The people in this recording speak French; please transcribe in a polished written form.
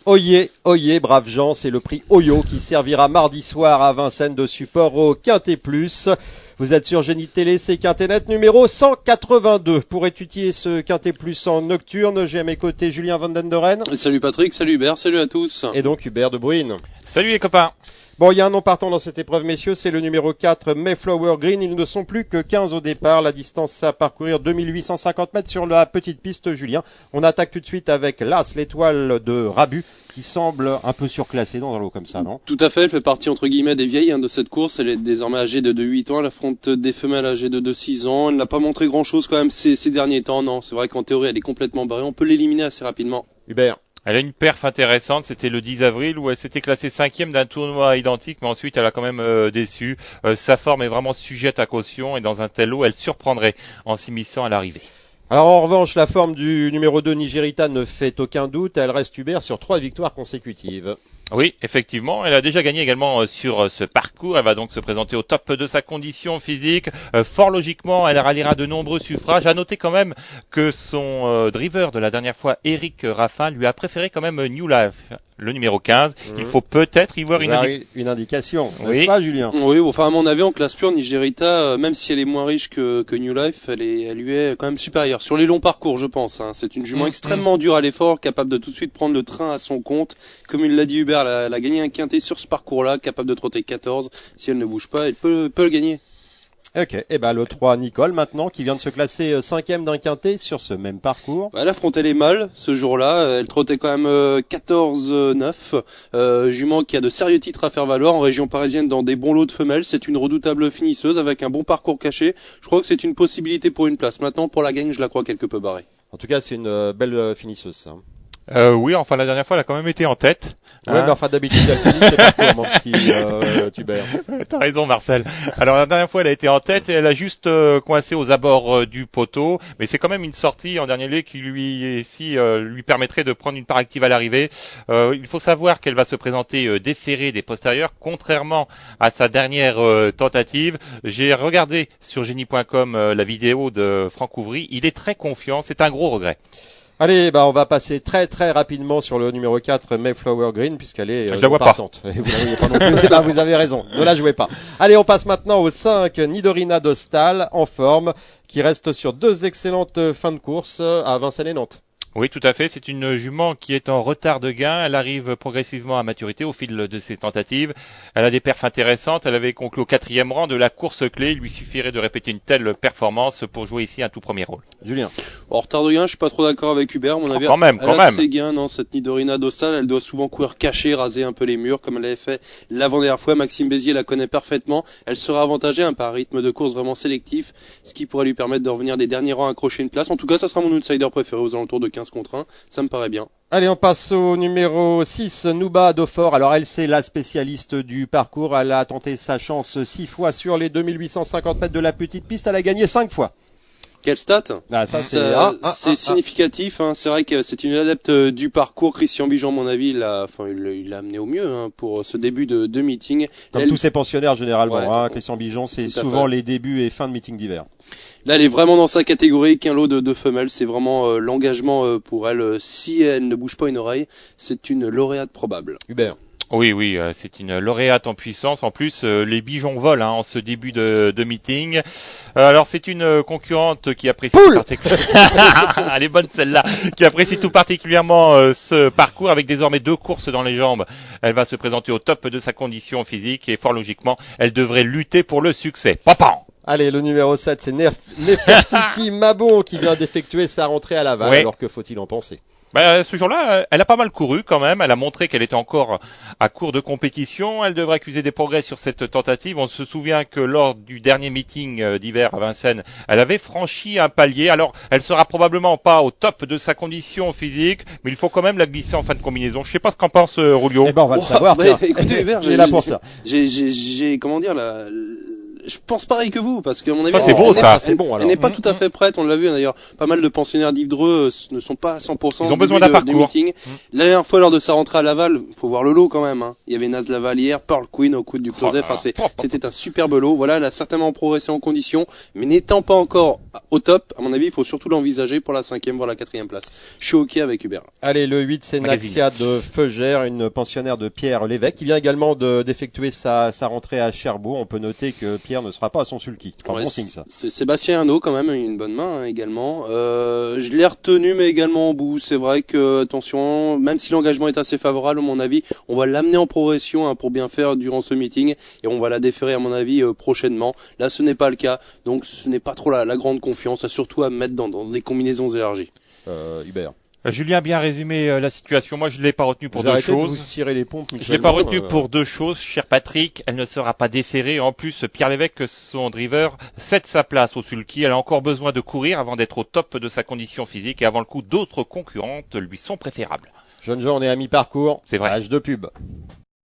Oyez, oyez, braves gens, c'est le prix Oyo qui servira mardi soir à Vincennes de support au Quintet Plus. Vous êtes sur Génie Télé, c'est Quintet Net numéro 182. Pour étudier ce Quintet Plus en nocturne, j'ai à mes côtés Julien Van Den Doren. Salut Patrick, salut Hubert, salut à tous. Et donc Hubert de Bruyn. Salut les copains. Bon, il y a un nom partant dans cette épreuve, messieurs, c'est le numéro 4, Mayflower Green. Ils ne sont plus que 15 au départ. La distance à parcourir, 2850 mètres sur la petite piste, Julien. On attaque tout de suite avec l'As, l'étoile de Rabu, qui semble un peu surclassée dans un lot comme ça, non? Tout à fait, elle fait partie entre guillemets des vieilles de cette course. Elle est désormais âgée de 8 ans, elle affronte des femelles âgées de 6 ans. Elle n'a pas montré grand chose quand même ces derniers temps, non. C'est vrai qu'en théorie elle est complètement barrée, on peut l'éliminer assez rapidement. Hubert. Elle a une perf intéressante, c'était le 10 avril où elle s'était classée 5e d'un tournoi identique, mais ensuite elle a quand même déçu. Sa forme est vraiment sujette à caution et dans un tel lot, elle surprendrait en s'immisçant à l'arrivée. Alors en revanche, la forme du numéro 2 Nigérita ne fait aucun doute. Elle reste Hubert sur 3 victoires consécutives. Oui, effectivement, elle a déjà gagné également sur ce parcours. Elle va donc se présenter au top de sa condition physique. Fort logiquement, elle ralliera de nombreux suffrages. À noter quand même que son driver de la dernière fois, Eric Raffin, lui a préféré quand même New Life, le numéro 15. Il faut peut-être y voir une indication, oui. N'est-ce pas, Julien? Oui, enfin à mon avis, en classe pure, Nigérita, même si elle est moins riche que New Life, elle lui est quand même supérieure. Sur les longs parcours, je pense. C'est une jument extrêmement dure à l'effort, capable de tout de suite prendre le train à son compte. Comme il l'a dit Hubert, elle a gagné un quintet sur ce parcours-là, capable de trotter 14. Si elle ne bouge pas, elle peut le gagner. Ok, et ben le 3 Nicole maintenant qui vient de se classer 5e d'un quintet sur ce même parcours. Elle affrontait les mâles ce jour-là, elle trottait quand même 14-9, jument qui a de sérieux titres à faire valoir en région parisienne dans des bons lots de femelles. C'est une redoutable finisseuse avec un bon parcours caché. Je crois que c'est une possibilité pour une place. Maintenant pour la gagne, je la crois quelque peu barrée. En tout cas, c'est une belle finisseuse ça. Oui, enfin la dernière fois, elle a quand même été en tête. Ouais, mais enfin d'habitude, elle finit ses parcours, mon petit Hubert. T'as raison, Marcel. Alors la dernière fois, elle a été en tête et elle a juste coincé aux abords du poteau, mais c'est quand même une sortie en dernier lieu qui lui permettrait de prendre une part active à l'arrivée. Il faut savoir qu'elle va se présenter déférée des postérieurs, contrairement à sa dernière tentative. J'ai regardé sur génie.com la vidéo de Franck Ouvry. Il est très confiant. C'est un gros regret. Allez, on va passer très très rapidement sur le numéro 4 Mayflower Green puisqu'elle est je la vois partante. Pas. Et vous la voyez pas non plus. Vous avez raison. Ne la jouez pas. Allez, on passe maintenant au 5 Nidorina Dostal en forme qui reste sur 2 excellentes fins de course à Vincennes et Nantes. Oui, tout à fait. C'est une jument qui est en retard de gain. Elle arrive progressivement à maturité au fil de ses tentatives. Elle a des perfs intéressantes. Elle avait conclu au 4e rang de la course clé. Il lui suffirait de répéter une telle performance pour jouer ici un tout premier rôle. Julien. En retard de gain, je suis pas trop d'accord avec Hubert. Mon avis, quand même. Assez gain, non, cette Nidorina Dostal, elle doit souvent courir cachée, raser un peu les murs, comme elle l'avait fait l'avant-dernière fois. Maxime Bézier la connaît parfaitement. Elle sera avantagée par un rythme de course vraiment sélectif, ce qui pourrait lui permettre de revenir des derniers rangs à accrocher une place. En tout cas, ça sera mon outsider préféré aux alentours de 15 contre 1. Ça me paraît bien. Allez, on passe au numéro 6, Nuba Daufort. Alors elle, c'est la spécialiste du parcours. Elle a tenté sa chance 6 fois sur les 2850 mètres de la petite piste. Elle a gagné 5 fois. Quelle stat? C'est significatif. C'est vrai que c'est une adepte du parcours. Christian Bijan, à mon avis, il l'a amené au mieux pour ce début de meeting. Comme tous ces pensionnaires généralement. Ouais, Christian Bijan, c'est souvent les débuts et fins de meeting d'hiver. Là, elle est vraiment dans sa catégorie, qu'un lot de femelles. C'est vraiment l'engagement pour elle. Si elle ne bouge pas une oreille, c'est une lauréate probable. Hubert. Oui, c'est une lauréate en puissance. En plus, les Bijons volent en ce début de meeting. Alors, c'est une concurrente qui apprécie elle est bonne celle-là, qui apprécie tout particulièrement ce parcours avec désormais 2 courses dans les jambes. Elle va se présenter au top de sa condition physique et fort logiquement, elle devrait lutter pour le succès. Papan. Allez, le numéro 7, c'est Nefertiti Mabon qui vient d'effectuer sa rentrée à Laval. Oui. Alors que faut-il en penser? Ce jour-là, elle a pas mal couru quand même. Elle a montré qu'elle était encore à court de compétition. Elle devrait accuser des progrès sur cette tentative. On se souvient que lors du dernier meeting d'hiver à Vincennes, elle avait franchi un palier. Alors, elle sera probablement pas au top de sa condition physique, mais il faut quand même la glisser en fin de combinaison. Je sais pas ce qu'en pense Rulio. On va le savoir. Écoutez, Hubert, j'ai là pour ça. J'ai comment dire Je pense pareil que vous, parce qu'à mon avis, Ça, c'est beau, ça. C'est bon, alors. Elle n'est pas tout à fait prête, on l'a vu d'ailleurs, pas mal de pensionnaires d'Yves Dreux ne sont pas à 100%. Ils ont besoin d'un parcours. Meeting. La dernière fois, lors de sa rentrée à Laval, faut voir le lot quand même, hein. Il y avait Naz Lavalière, Pearl Queen au coude du closet, c'était un superbe lot. Voilà, elle a certainement progressé en condition, mais n'étant pas encore au top, à mon avis, il faut surtout l'envisager pour la 5e, voire la 4e place. Je suis ok avec Hubert. Allez, le 8, c'est Naxia de Feugère, une pensionnaire de Pierre Lévesque, qui vient également d'effectuer sa rentrée à Cherbourg. On peut noter que Pierre ne sera pas à son sulky. C'est un bon signe, ça. C'est Sébastien Arnaud, quand même, une bonne main, hein, également. Je l'ai retenu, mais également au bout. C'est vrai que, attention, même si l'engagement est assez favorable, à mon avis, on va l'amener en progression, hein, pour bien faire durant ce meeting, et on va la déférer, à mon avis, prochainement. Là, ce n'est pas le cas, donc ce n'est pas trop la grande confiance, surtout à mettre dans des combinaisons élargies. Hubert. Julien a bien résumé la situation. Moi, je ne l'ai pas retenu pour Vous deux arrêtez de choses. vous cirer les pompes. Je l'ai pas retenu pour deux choses, cher Patrick. Elle ne sera pas déférée. En plus, Pierre Lévesque, son driver, cède sa place au sulky. Elle a encore besoin de courir avant d'être au top de sa condition physique et avant le coup, d'autres concurrentes lui sont préférables. Jeune gens, on est à mi-parcours. C'est vrai. Âge de pub.